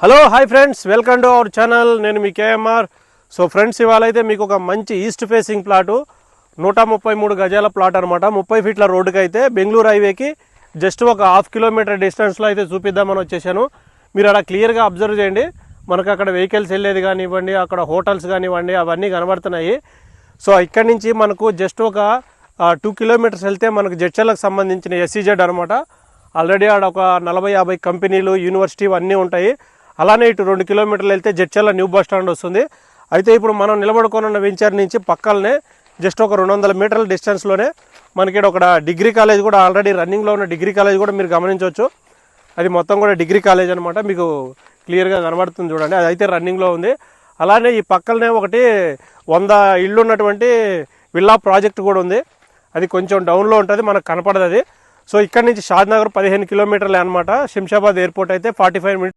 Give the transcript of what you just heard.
Hello hi friends, welcome to our channel. నేను మీ KMR. So friends, ఇవాళ అయితే మీకు ఒక మంచి ఈస్ట్ ఫేసింగ్ ప్లాటు 133 గజాల ప్లాట్ అనమాట. 30 ఫీట్ల రోడ్డుకి అయితే బెంగళూరు హైవేకి జస్ట్ ఒక హాఫ్ కిలోమీటర్ డిస్టెన్స్లో అయితే చూపిద్దామని వచ్చేసాను. మీరు అక్కడ క్లియర్గా అబ్జర్వ్ చేయండి. మనకు అక్కడ వెహికల్స్ వెళ్ళేది కానివ్వండి, అక్కడ హోటల్స్ కానివ్వండి, అవన్నీ కనబడుతున్నాయి. సో ఇక్కడి నుంచి మనకు జస్ట్ ఒక 2 కిలోమీటర్స్ వెళ్తే మనకు జడ్చర్లకు సంబంధించిన SEZ అనమాట. ఆల్రెడీ ఆడ ఒక 40-50 కంపెనీలు, యూనివర్సిటీ అన్నీ ఉంటాయి. అలానే ఇటు 2 కిలోమీటర్లు వెళ్తే జడ్చర్ల న్యూ బస్ స్టాండ్ వస్తుంది. అయితే ఇప్పుడు మనం నిలబడుకున్న వెంచర్ నుంచి పక్కనే జస్ట్ ఒక 200 మీటర్ల డిస్టెన్స్లోనే మనకి ఒక డిగ్రీ కాలేజ్ కూడా ఆల్రెడీ రన్నింగ్లో ఉన్న డిగ్రీ కాలేజ్ కూడా మీరు గమనించవచ్చు. అది మొత్తం కూడా డిగ్రీ కాలేజ్ అనమాట. మీకు క్లియర్గా కనబడుతుంది చూడండి, అది అయితే రన్నింగ్లో ఉంది. అలానే ఈ పక్కనే ఒకటి 100 ఇళ్ళు ఉన్నటువంటి విల్లా ప్రాజెక్ట్ కూడా ఉంది. అది కొంచెం డౌన్లో ఉంటుంది, మనకు కనపడదు అది. సో ఇక్కడ నుంచి షాద్నగర్ 15 కిలోమీటర్లే అనమాట. శంషాబాద్ ఎయిర్పోర్ట్ అయితే 45 మినిట్స్